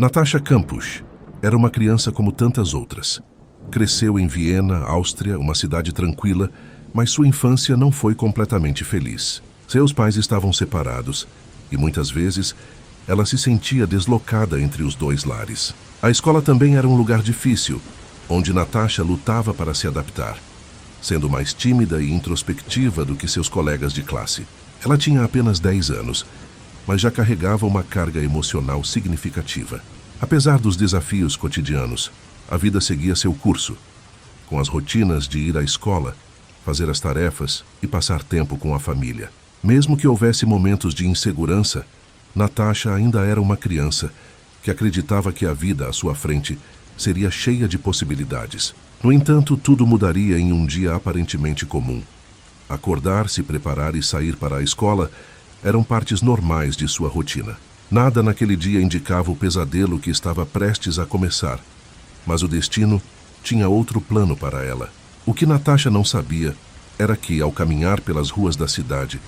Natasha Kampusch era uma criança como tantas outras. Cresceu em Viena, Áustria, uma cidade tranquila, mas sua infância não foi completamente feliz. Seus pais estavam separados e muitas vezes ela se sentia deslocada entre os dois lares. A escola também era um lugar difícil, onde Natasha lutava para se adaptar, sendo mais tímida e introspectiva do que seus colegas de classe. Ela tinha apenas 10 anos, mas já carregava uma carga emocional significativa. Apesar dos desafios cotidianos, a vida seguia seu curso, com as rotinas de ir à escola, fazer as tarefas e passar tempo com a família. Mesmo que houvesse momentos de insegurança, Natasha ainda era uma criança que acreditava que a vida à sua frente seria cheia de possibilidades. No entanto, tudo mudaria em um dia aparentemente comum. Acordar, se preparar e sair para a escola eram partes normais de sua rotina. Nada naquele dia indicava o pesadelo que estava prestes a começar, mas o destino tinha outro plano para ela. O que Natasha não sabia era que, ao caminhar pelas ruas da cidade,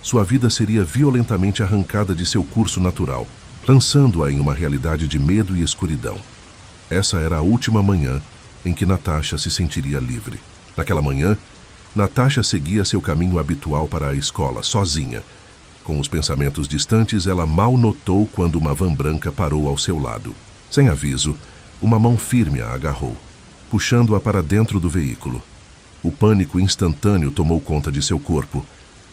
sua vida seria violentamente arrancada de seu curso natural, lançando-a em uma realidade de medo e escuridão. Essa era a última manhã em que Natasha se sentiria livre. Naquela manhã, Natasha seguia seu caminho habitual para a escola, sozinha. Com os pensamentos distantes, ela mal notou quando uma van branca parou ao seu lado. Sem aviso, uma mão firme a agarrou, puxando-a para dentro do veículo. O pânico instantâneo tomou conta de seu corpo,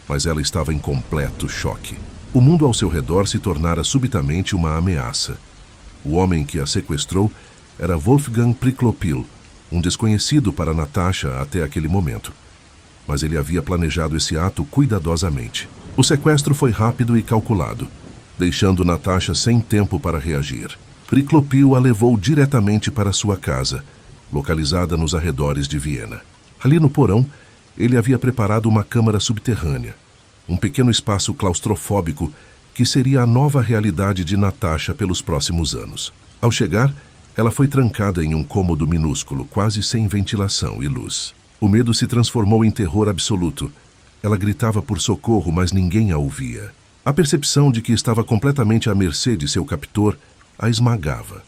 mas ela estava em completo choque. O mundo ao seu redor se tornara subitamente uma ameaça. O homem que a sequestrou era Wolfgang Priklopil, um desconhecido para Natasha até aquele momento. Mas ele havia planejado esse ato cuidadosamente. O sequestro foi rápido e calculado, deixando Natasha sem tempo para reagir. Priklopil a levou diretamente para sua casa, localizada nos arredores de Viena. Ali no porão, ele havia preparado uma câmara subterrânea, um pequeno espaço claustrofóbico que seria a nova realidade de Natasha pelos próximos anos. Ao chegar, ela foi trancada em um cômodo minúsculo, quase sem ventilação e luz. O medo se transformou em terror absoluto. Ela gritava por socorro, mas ninguém a ouvia. A percepção de que estava completamente à mercê de seu captor a esmagava.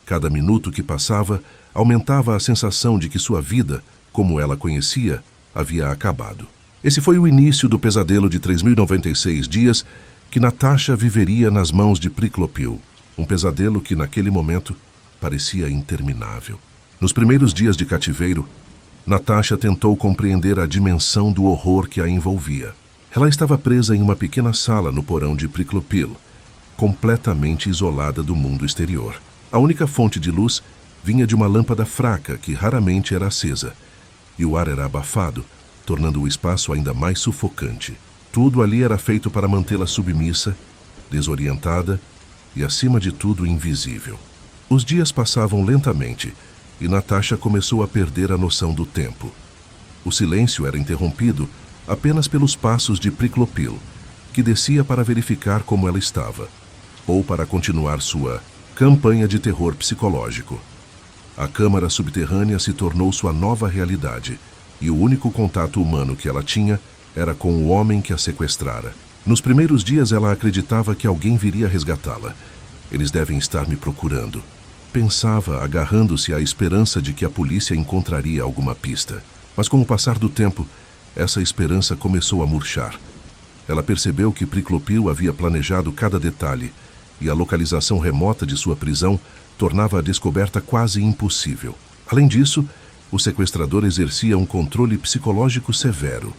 Cada minuto que passava aumentava a sensação de que sua vida, como ela conhecia, havia acabado. Esse foi o início do pesadelo de 3.096 dias que Natasha viveria nas mãos de Priklopil. Um pesadelo que, naquele momento, parecia interminável. Nos primeiros dias de cativeiro, Natasha tentou compreender a dimensão do horror que a envolvia. Ela estava presa em uma pequena sala no porão de Priklopil, completamente isolada do mundo exterior. A única fonte de luz vinha de uma lâmpada fraca que raramente era acesa, e o ar era abafado, tornando o espaço ainda mais sufocante. Tudo ali era feito para mantê-la submissa, desorientada e, acima de tudo, invisível. Os dias passavam lentamente e Natasha começou a perder a noção do tempo. O silêncio era interrompido apenas pelos passos de Priklopil, que descia para verificar como ela estava, ou para continuar sua campanha de terror psicológico. A câmara subterrânea se tornou sua nova realidade, e o único contato humano que ela tinha era com o homem que a sequestrara. Nos primeiros dias ela acreditava que alguém viria resgatá-la. Eles devem estar me procurando, pensava, agarrando-se à esperança de que a polícia encontraria alguma pista. Mas com o passar do tempo, essa esperança começou a murchar. Ela percebeu que Priklopil havia planejado cada detalhe, e a localização remota de sua prisão tornava a descoberta quase impossível. Além disso, o sequestrador exercia um controle psicológico severo.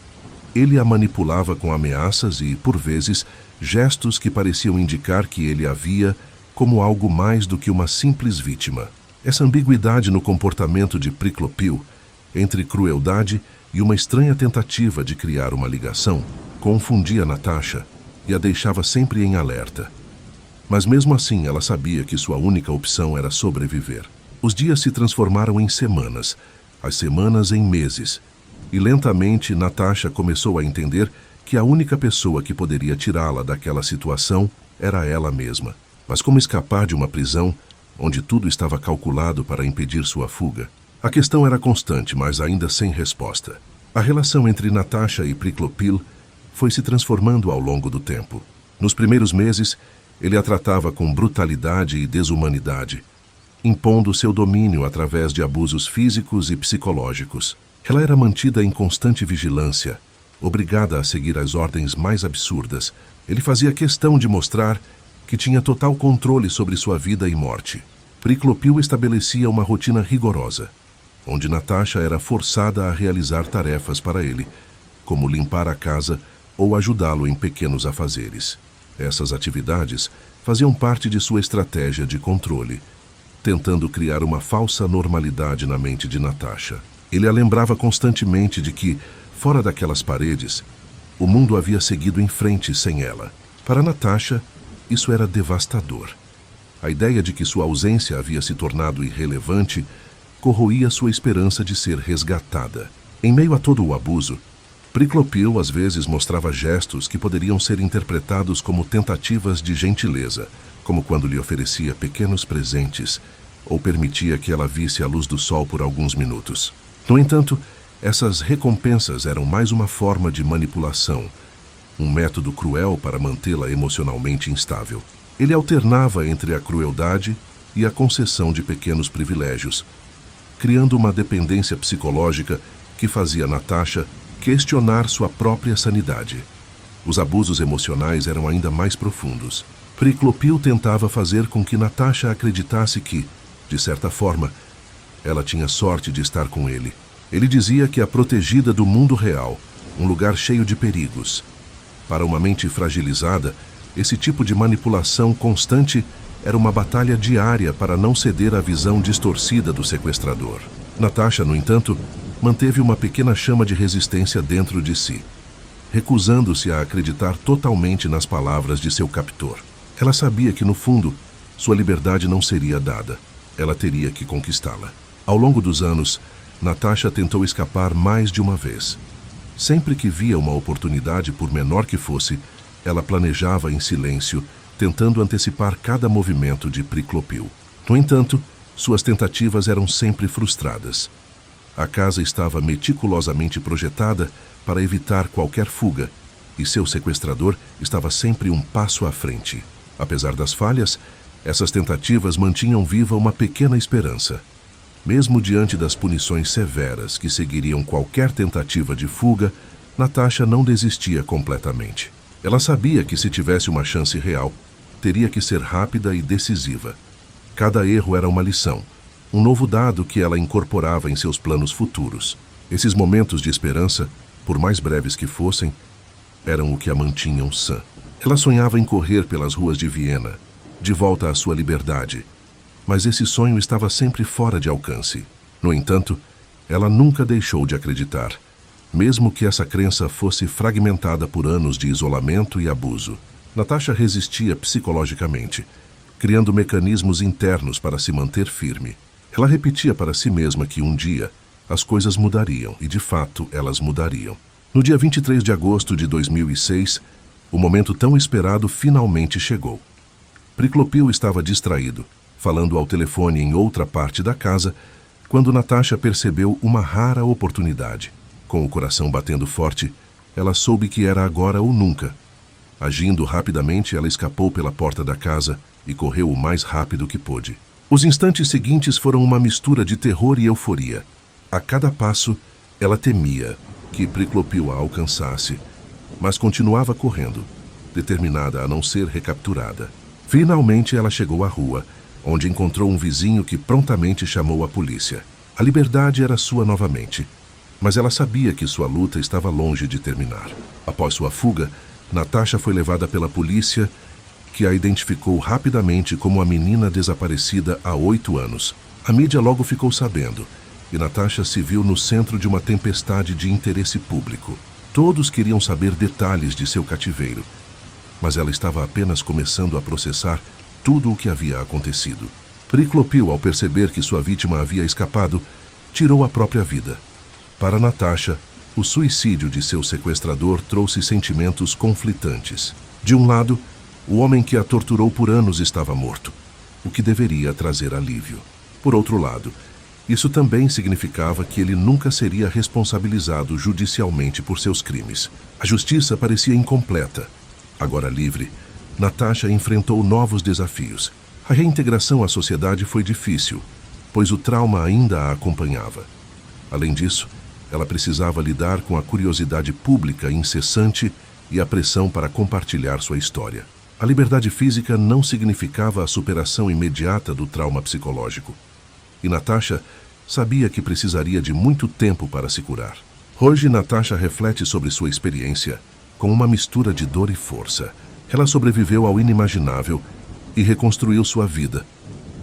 Ele a manipulava com ameaças e, por vezes, gestos que pareciam indicar que ele a via como algo mais do que uma simples vítima. Essa ambiguidade no comportamento de Priklopil, entre crueldade e uma estranha tentativa de criar uma ligação, confundia Natasha e a deixava sempre em alerta. Mas mesmo assim ela sabia que sua única opção era sobreviver. Os dias se transformaram em semanas, as semanas em meses, e lentamente Natasha começou a entender que a única pessoa que poderia tirá-la daquela situação era ela mesma. Mas como escapar de uma prisão onde tudo estava calculado para impedir sua fuga? A questão era constante, mas ainda sem resposta. A relação entre Natasha e Priklopil foi se transformando ao longo do tempo. Nos primeiros meses, Ele a tratava com brutalidade e desumanidade, impondo seu domínio através de abusos físicos e psicológicos. Ela era mantida em constante vigilância, obrigada a seguir as ordens mais absurdas. Ele fazia questão de mostrar que tinha total controle sobre sua vida e morte. Priclopil estabelecia uma rotina rigorosa, onde Natasha era forçada a realizar tarefas para ele, como limpar a casa ou ajudá-lo em pequenos afazeres. Essas atividades faziam parte de sua estratégia de controle, tentando criar uma falsa normalidade na mente de Natasha. Ele a lembrava constantemente de que, fora daquelas paredes, o mundo havia seguido em frente sem ela. Para Natasha, isso era devastador. A ideia de que sua ausência havia se tornado irrelevante corroía sua esperança de ser resgatada. Em meio a todo o abuso, Priclopil às vezes mostrava gestos que poderiam ser interpretados como tentativas de gentileza, como quando lhe oferecia pequenos presentes ou permitia que ela visse a luz do sol por alguns minutos. No entanto, essas recompensas eram mais uma forma de manipulação, um método cruel para mantê-la emocionalmente instável. Ele alternava entre a crueldade e a concessão de pequenos privilégios, criando uma dependência psicológica que fazia Natasha questionar sua própria sanidade. Os abusos emocionais eram ainda mais profundos. Priclopil tentava fazer com que Natasha acreditasse que, de certa forma, ela tinha sorte de estar com ele. Ele dizia que a protegida do mundo real, um lugar cheio de perigos. Para uma mente fragilizada, esse tipo de manipulação constante era uma batalha diária para não ceder à visão distorcida do sequestrador. Natasha, no entanto, manteve uma pequena chama de resistência dentro de si, recusando-se a acreditar totalmente nas palavras de seu captor. Ela sabia que, no fundo, sua liberdade não seria dada. Ela teria que conquistá-la. Ao longo dos anos, Natasha tentou escapar mais de uma vez. Sempre que via uma oportunidade, por menor que fosse, ela planejava em silêncio, tentando antecipar cada movimento de Priclopil. No entanto, suas tentativas eram sempre frustradas. A casa estava meticulosamente projetada para evitar qualquer fuga, e seu sequestrador estava sempre um passo à frente. Apesar das falhas, essas tentativas mantinham viva uma pequena esperança. Mesmo diante das punições severas que seguiriam qualquer tentativa de fuga, Natasha não desistia completamente. Ela sabia que, se tivesse uma chance real, teria que ser rápida e decisiva. Cada erro era uma lição, um novo dado que ela incorporava em seus planos futuros. Esses momentos de esperança, por mais breves que fossem, eram o que a mantinham sã. Ela sonhava em correr pelas ruas de Viena, de volta à sua liberdade, mas esse sonho estava sempre fora de alcance. No entanto, ela nunca deixou de acreditar, mesmo que essa crença fosse fragmentada por anos de isolamento e abuso. Natasha resistia psicologicamente, criando mecanismos internos para se manter firme. Ela repetia para si mesma que um dia as coisas mudariam, e de fato elas mudariam. No dia 23 de agosto de 2006, o momento tão esperado finalmente chegou. Priclopil estava distraído, falando ao telefone em outra parte da casa, quando Natasha percebeu uma rara oportunidade. Com o coração batendo forte, ela soube que era agora ou nunca. Agindo rapidamente, ela escapou pela porta da casa e correu o mais rápido que pôde. Os instantes seguintes foram uma mistura de terror e euforia. A cada passo, ela temia que Priclopil a alcançasse, mas continuava correndo, determinada a não ser recapturada. Finalmente, ela chegou à rua, onde encontrou um vizinho que prontamente chamou a polícia. A liberdade era sua novamente, mas ela sabia que sua luta estava longe de terminar. Após sua fuga, Natasha foi levada pela polícia, que a identificou rapidamente como a menina desaparecida há 8 anos. A mídia logo ficou sabendo, e Natasha se viu no centro de uma tempestade de interesse público. Todos queriam saber detalhes de seu cativeiro, mas ela estava apenas começando a processar tudo o que havia acontecido. Priclopil, ao perceber que sua vítima havia escapado, tirou a própria vida. Para Natasha, o suicídio de seu sequestrador trouxe sentimentos conflitantes. De um lado, o homem que a torturou por anos estava morto, o que deveria trazer alívio. Por outro lado, isso também significava que ele nunca seria responsabilizado judicialmente por seus crimes. A justiça parecia incompleta. Agora livre, Natasha enfrentou novos desafios. A reintegração à sociedade foi difícil, pois o trauma ainda a acompanhava. Além disso, ela precisava lidar com a curiosidade pública incessante e a pressão para compartilhar sua história. A liberdade física não significava a superação imediata do trauma psicológico. E Natasha sabia que precisaria de muito tempo para se curar. Hoje, Natasha reflete sobre sua experiência com uma mistura de dor e força. Ela sobreviveu ao inimaginável e reconstruiu sua vida,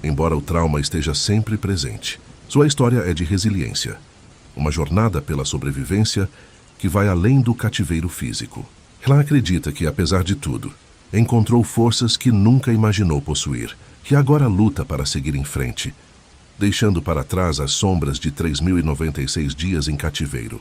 embora o trauma esteja sempre presente. Sua história é de resiliência, uma jornada pela sobrevivência que vai além do cativeiro físico. Ela acredita que, apesar de tudo, encontrou forças que nunca imaginou possuir, e agora luta para seguir em frente, deixando para trás as sombras de 3.096 dias em cativeiro.